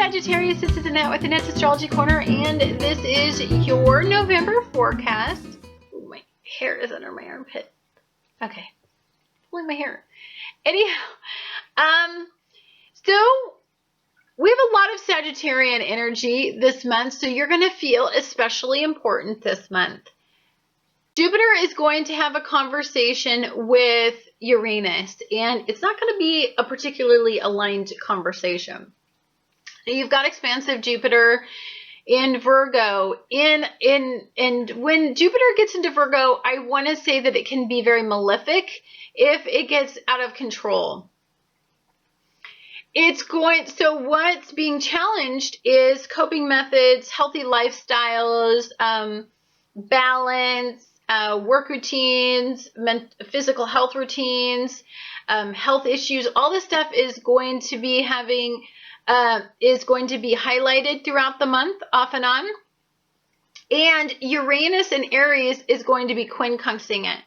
Sagittarius, this is Annette with Annette's Astrology Corner, and this is your November forecast. Ooh, my hair is under my armpit. Okay, pulling my hair. Anyhow, so we have a lot of Sagittarian energy this month, so you're going to feel especially important this month. Jupiter is going to have a conversation with Uranus, and it's not going to be a particularly aligned conversation. You've got expansive Jupiter in Virgo, and when Jupiter gets into Virgo, I want to say that it can be very malefic if it gets out of control. So what's being challenged is coping methods, healthy lifestyles, balance, work routines, physical health routines, health issues. All this stuff is going to be highlighted throughout the month, off and on. And Uranus in Aries is going to be quincunxing it.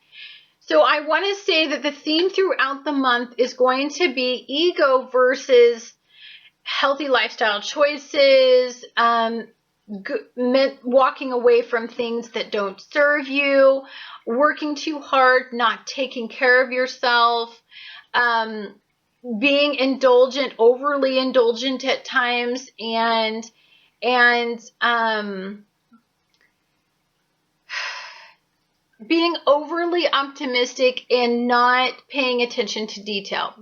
So I want to say that the theme throughout the month is going to be ego versus healthy lifestyle choices, walking away from things that don't serve you, working too hard, not taking care of yourself, being indulgent, overly indulgent at times, and being overly optimistic and not paying attention to detail.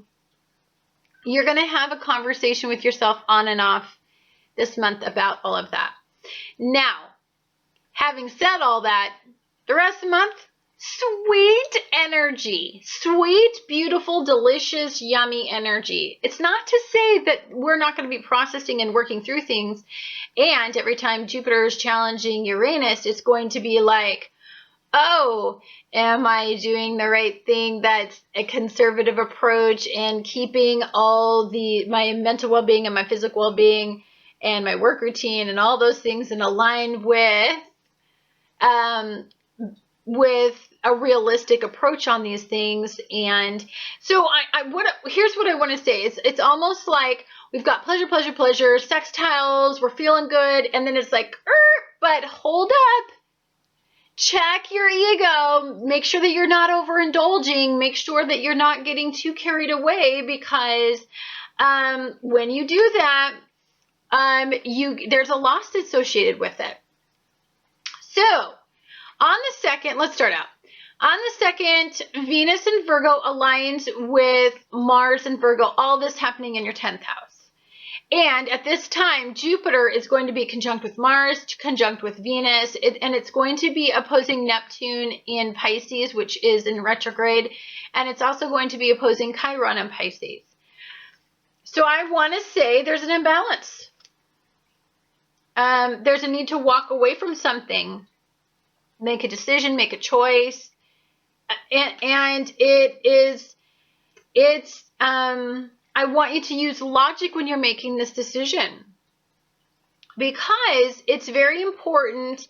You're going to have a conversation with yourself on and off this month about all of that. Now, having said all that, the rest of the month, sweet energy, sweet, beautiful, delicious, yummy energy. It's not to say that we're not going to be processing and working through things, and every time Jupiter is challenging Uranus, it's going to be like, oh, am I doing the right thing? That's a conservative approach, and keeping all my mental well-being and my physical well-being and my work routine and all those things in line with a realistic approach on these things. And so here's what I want to say. It's almost like we've got pleasure, pleasure, pleasure, sextiles, we're feeling good, and then it's like, but hold up. Check your ego. Make sure that you're not overindulging. Make sure that you're not getting too carried away, because when you do that, there's a loss associated with it. So on the 2nd, let's start out. On the 2nd, Venus in Virgo aligns with Mars in Virgo, all this happening in your 10th house. And at this time, Jupiter is going to be conjunct with Mars, conjunct with Venus, and it's going to be opposing Neptune in Pisces, which is in retrograde, and it's also going to be opposing Chiron in Pisces. So I want to say there's an imbalance. There's a need to walk away from something, make a decision, make a choice, and I want you to use logic when you're making this decision, because it's very important.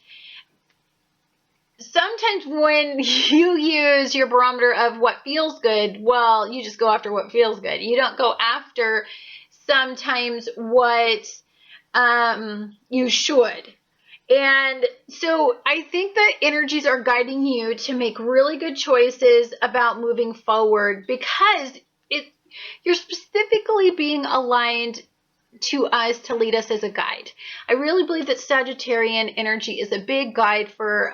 Sometimes when you use your barometer of what feels good, well, you just go after what feels good. You don't go after sometimes what you should. And so I think that energies are guiding you to make really good choices about moving forward, because you're specifically being aligned to us to lead us as a guide. I really believe that Sagittarian energy is a big guide for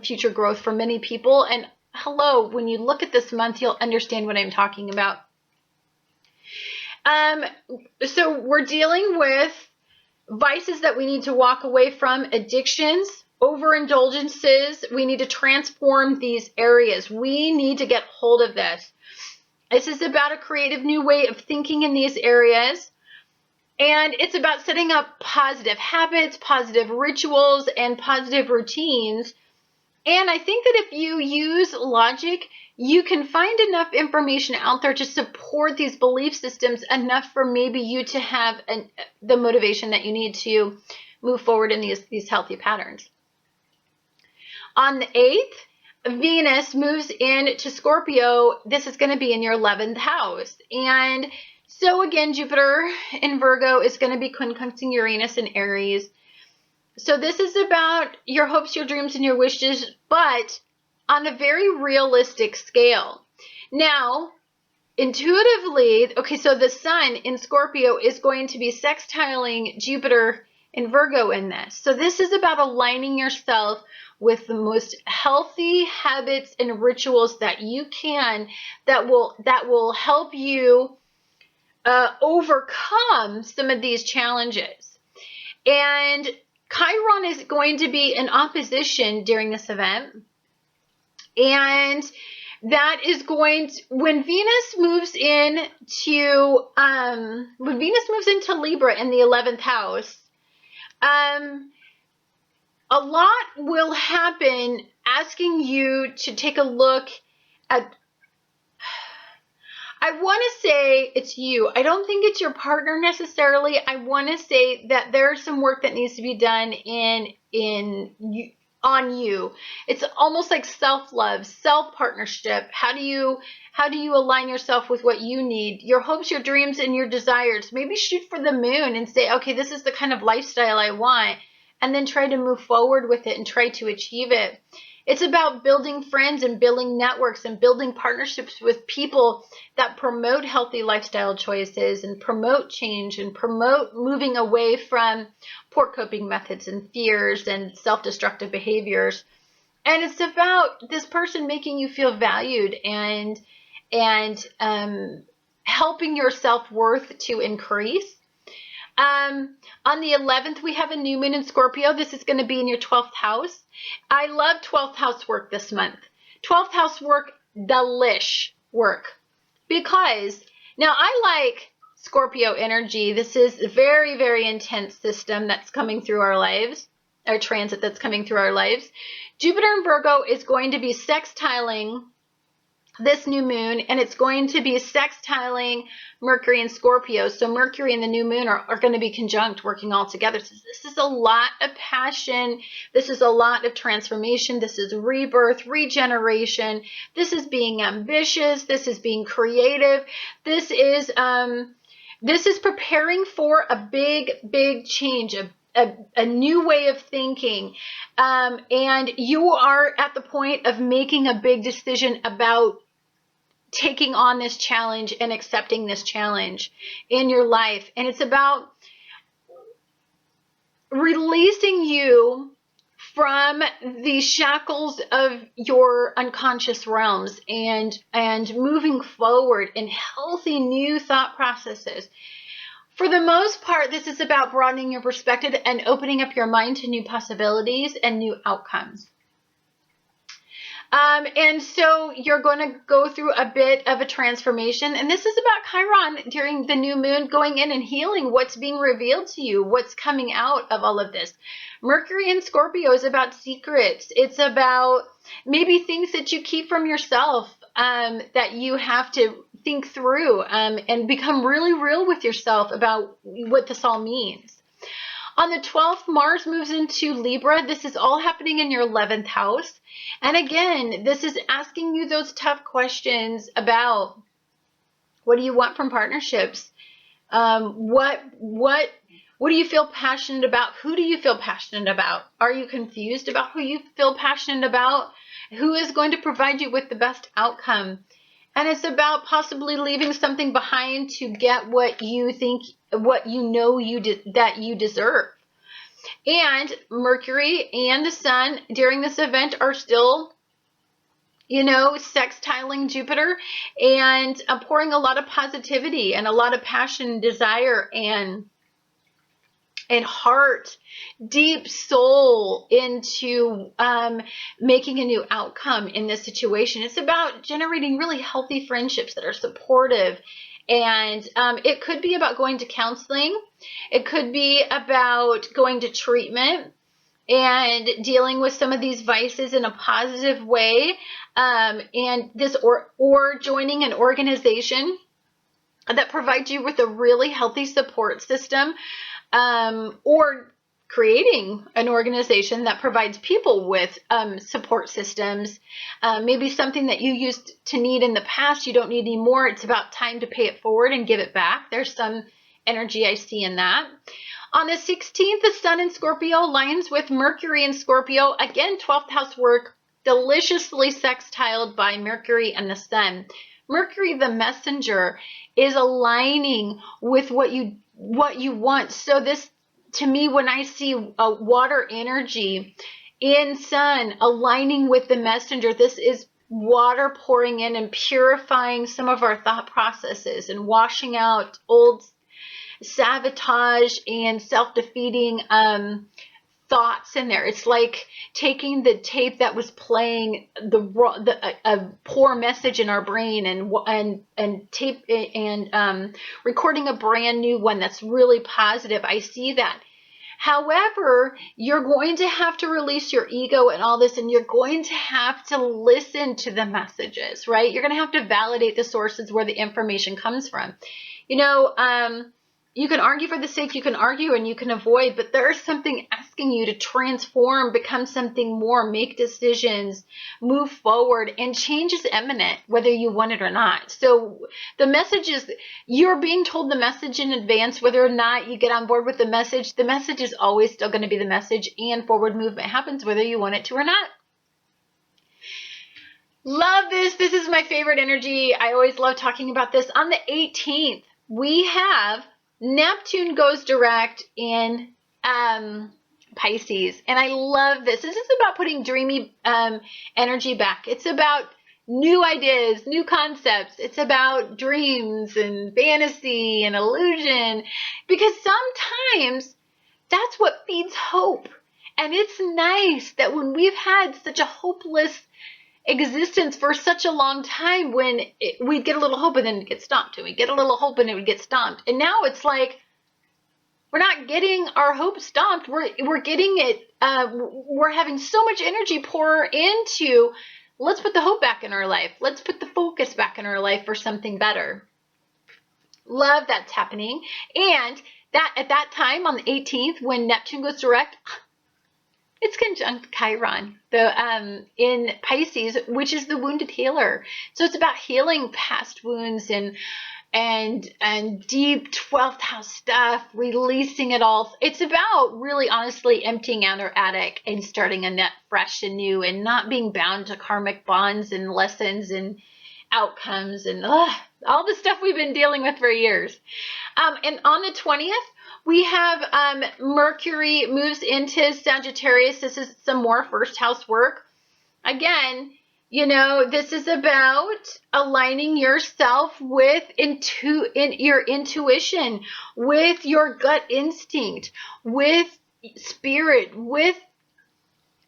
future growth for many people. And hello, when you look at this month, you'll understand what I'm talking about. So we're dealing with vices that we need to walk away from, addictions, overindulgences. We need to transform these areas. We need to get hold of this. This is about a creative new way of thinking in these areas. And it's about setting up positive habits, positive rituals, and positive routines. And I think that if you use logic, you can find enough information out there to support these belief systems enough for maybe you to have the motivation that you need to move forward in these healthy patterns. On the 8th, Venus moves into Scorpio. This is going to be in your 11th house. And So again, Jupiter in Virgo is going to be conjuncting Uranus in Aries. So this is about your hopes, your dreams, and your wishes, but on a very realistic scale. Now, intuitively, okay, so the sun in Scorpio is going to be sextiling Jupiter in Virgo in this. So this is about aligning yourself with the most healthy habits and rituals that you can, that will help you overcome some of these challenges. And Chiron is going to be in opposition during this event. And that is going to, when Venus moves into Libra in the 11th house, a lot will happen asking you to take a look at, I want to say it's you. I don't think it's your partner necessarily. I want to say that there's some work that needs to be done on you. It's almost like self-love, self-partnership. How do you align yourself with what you need, your hopes, your dreams, and your desires? Maybe shoot for the moon and say, okay, this is the kind of lifestyle I want, and then try to move forward with it and try to achieve it. It's about building friends and building networks and building partnerships with people that promote healthy lifestyle choices and promote change and promote moving away from poor coping methods and fears and self-destructive behaviors. And it's about this person making you feel valued and helping your self-worth to increase. On the 11th, we have a new moon in Scorpio. This is going to be in your 12th house. I love 12th house work this month. 12th house work, delish work. Because now I like Scorpio energy. This is a very, very intense system that's coming through our lives, our transit that's coming through our lives. Jupiter in Virgo is going to be sextiling this new moon, and it's going to be sextiling Mercury and Scorpio. So Mercury and the new moon are going to be conjunct, working all together. So this is a lot of passion. This is a lot of transformation. This is rebirth, regeneration. This is being ambitious. This is being creative. This is preparing for a big, big change, a new way of thinking. And you are at the point of making a big decision about taking on this challenge and accepting this challenge in your life. And it's about releasing you from the shackles of your unconscious realms and moving forward in healthy new thought processes. For the most part, this is about broadening your perspective and opening up your mind to new possibilities and new outcomes. And so you're going to go through a bit of a transformation. And this is about Chiron during the new moon, going in and healing what's being revealed to you, what's coming out of all of this. Mercury in Scorpio is about secrets. It's about maybe things that you keep from yourself, that you have to think through, and become really real with yourself about what this all means. On the 12th, Mars moves into Libra. This is all happening in your 11th house. And again, this is asking you those tough questions about what do you want from partnerships? What do you feel passionate about? Who do you feel passionate about? Are you confused about who you feel passionate about? Who is going to provide you with the best outcome? And it's about possibly leaving something behind to get what you think, what you know that you deserve. And Mercury and the Sun during this event are still, sextiling Jupiter and pouring a lot of positivity and a lot of passion, desire, and heart, deep soul into making a new outcome in this situation. It's about generating really healthy friendships that are supportive. And it could be about going to counseling. It could be about going to treatment and dealing with some of these vices in a positive way. And this or joining an organization that provides you with a really healthy support system. Or creating an organization that provides people with support systems. Maybe something that you used to need in the past, you don't need anymore. It's about time to pay it forward and give it back. There's some energy I see in that. On the 16th, the Sun in Scorpio aligns with Mercury in Scorpio. Again, 12th house work, deliciously sextiled by Mercury and the Sun. Mercury, the messenger, is aligning with what you want. So this, to me, when I see a water energy in Sun aligning with the messenger, this is water pouring in and purifying some of our thought processes and washing out old sabotage and self-defeating thoughts in there. It's like taking the tape that was playing a poor message in our brain and tape and recording a brand new one that's really positive. I see that. However, you're going to have to release your ego and all this, and you're going to have to listen to the messages, right? You're going to have to validate the sources where the information comes from. You know, you can argue for the sake, you can argue and you can avoid, but there's something asking you to transform, become something more, make decisions, move forward, and change is imminent, whether you want it or not. So the message is, you're being told the message in advance, whether or not you get on board with the message is always still going to be the message, and forward movement happens whether you want it to or not. Love this. This is my favorite energy. I always love talking about this. On the 18th, we have Neptune goes direct in Pisces. And I love this. This is about putting dreamy energy back. It's about new ideas, new concepts. It's about dreams and fantasy and illusion. Because sometimes that's what feeds hope. And it's nice that when we've had such a hopeless existence for such a long time, when we'd get a little hope and then it gets stomped, and we get a little hope and it would get stomped, and now it's like we're not getting our hope stomped, we're getting it, we're having so much energy pour into, let's put the hope back in our life, let's put the focus back in our life for something better. Love that's happening. And that at that time on the 18th, when Neptune goes direct, it's conjunct Chiron, in Pisces, which is the wounded healer. So it's about healing past wounds and deep 12th house stuff, releasing it all. It's about really honestly emptying out our attic and starting a net fresh and new, and not being bound to karmic bonds and lessons and outcomes and all the stuff we've been dealing with for years. And on the 20th, we have Mercury moves into Sagittarius. This is some more first house work. Again, you know, this is about aligning yourself with your intuition, with your gut instinct, with spirit, with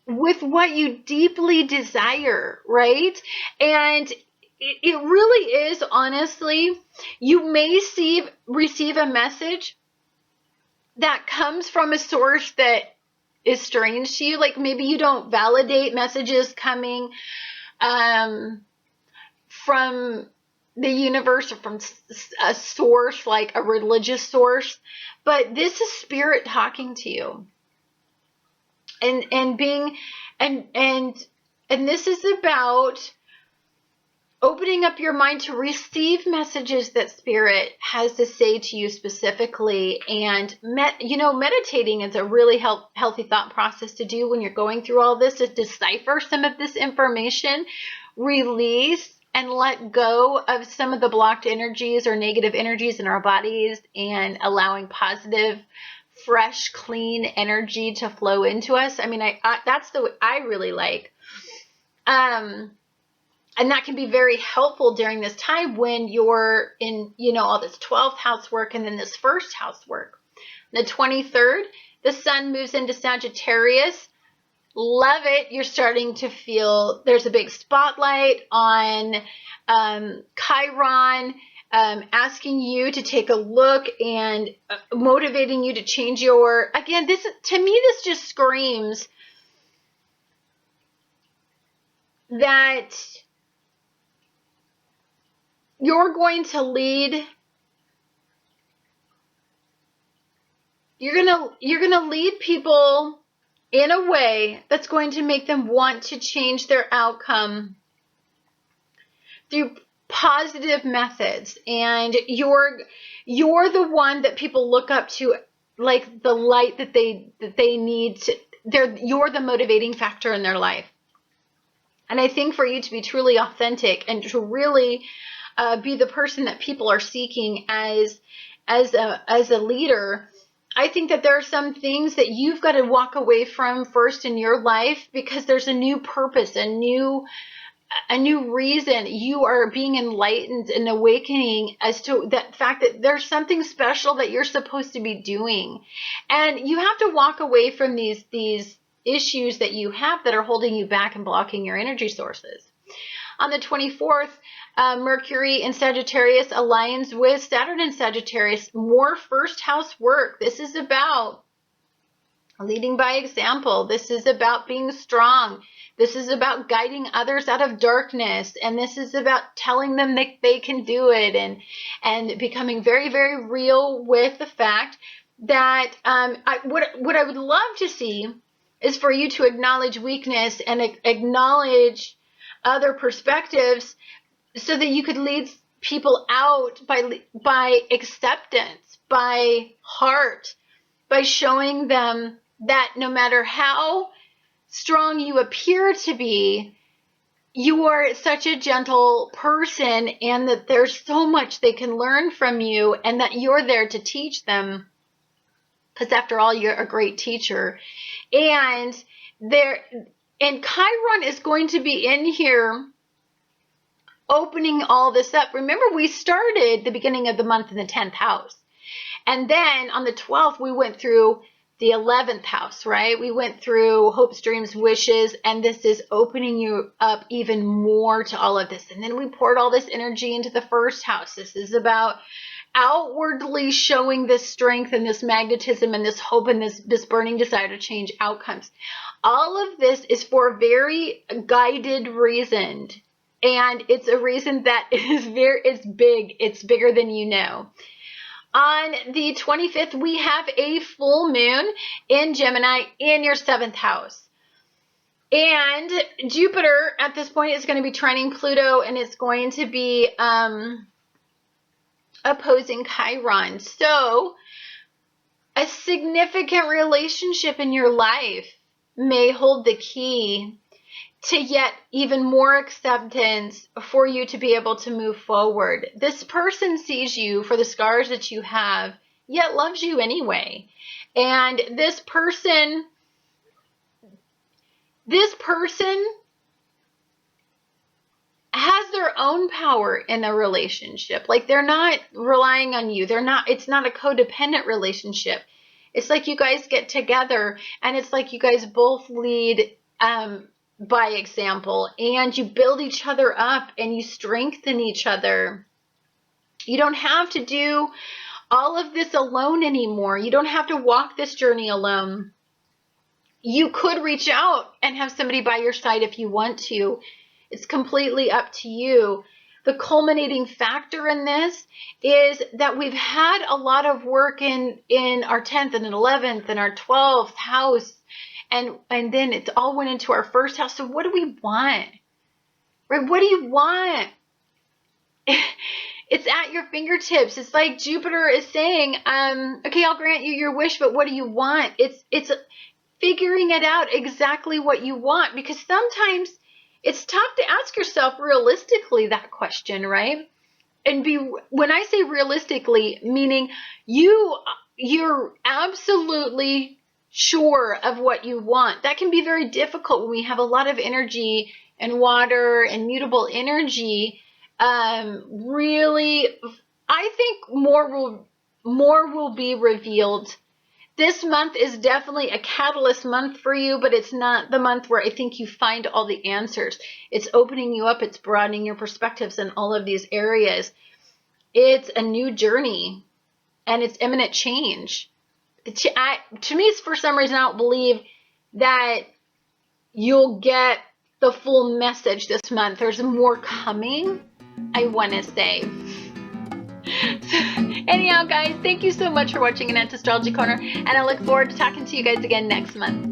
what you deeply desire, right? And it really is, honestly, you may receive a message that comes from a source that is strange to you. Like maybe you don't validate messages coming from the universe or from a source, like a religious source, but this is spirit talking to you. And this is about opening up your mind to receive messages that spirit has to say to you specifically. And meditating is a really healthy thought process to do when you're going through all this, to decipher some of this information, release and let go of some of the blocked energies or negative energies in our bodies, and allowing positive, fresh, clean energy to flow into us. I mean, that's the way I really like. And that can be very helpful during this time when you're in, all this 12th house work and then this first house work. The 23rd, the Sun moves into Sagittarius. Love it. You're starting to feel there's a big spotlight on Chiron, asking you to take a look and motivating you to change again, this, to me, this just screams that you're going to lead you're gonna lead people in a way that's going to make them want to change their outcome through positive methods. And you're the one that people look up to, like the light that they need to, you're the motivating factor in their life. And I think for you to be truly authentic and to really be the person that people are seeking as a leader, I think that there are some things that you've got to walk away from first in your life, because there's a new purpose, a new reason. You are being enlightened and awakening as to that fact that there's something special that you're supposed to be doing. And you have to walk away from these issues that you have that are holding you back and blocking your energy sources. On the 24th, Mercury in Sagittarius aligns with Saturn in Sagittarius. More first house work. This is about leading by example. This is about being strong. This is about guiding others out of darkness. And this is about telling them that they can do it, and becoming very, very real with the fact that what I would love to see is for you to acknowledge weakness and acknowledge other perspectives, so that you could lead people out by acceptance, by heart, by showing them that no matter how strong you appear to be, you are such a gentle person, and that there's so much they can learn from you, and that you're there to teach them, because after all, you're a great teacher. And Chiron is going to be in here opening all this up. Remember, we started the beginning of the month in the 10th house. And then on the 12th, we went through the 11th house, right? We went through hopes, dreams, wishes, and this is opening you up even more to all of this. And then we poured all this energy into the first house. This is about outwardly showing this strength and this magnetism and this hope and this burning desire to change outcomes. All of this is for a very guided reason. And it's a reason that it's big. It's bigger than you know. On the 25th, we have a full moon in Gemini in your 7th house. And Jupiter at this point is going to be trining Pluto, and it's going to be opposing Chiron. So a significant relationship in your life may hold the key to yet even more acceptance for you to be able to move forward. This person sees you for the scars that you have, yet loves you anyway. And this person has their own power in the relationship. Like, they're not relying on you. It's not a codependent relationship. It's like you guys get together, and it's like you guys both lead by example, and you build each other up and you strengthen each other. You don't have to do all of this alone anymore. You don't have to walk this journey alone. You could reach out and have somebody by your side if you want to. It's completely up to you. The culminating factor in this is that we've had a lot of work in our 10th and 11th and our 12th house. And then it all went into our first house. So what do we want? Right? What do you want? It's at your fingertips. It's like Jupiter is saying, okay, I'll grant you your wish, but what do you want? It's figuring it out exactly what you want, because sometimes it's tough to ask yourself realistically that question, right? And when I say realistically, meaning you're absolutely sure of what you want. That can be very difficult when we have a lot of energy and water and mutable energy. Really, I think more will be revealed. This month is definitely a catalyst month for you, but it's not the month where I think you find all the answers. It's opening you up. It's broadening your perspectives in all of these areas. It's a new journey, and it's imminent change. To me, for some reason, I don't believe that you'll get the full message this month. There's more coming, I want to say. Anyhow, guys, thank you so much for watching Annette's Astrology Corner, and I look forward to talking to you guys again next month.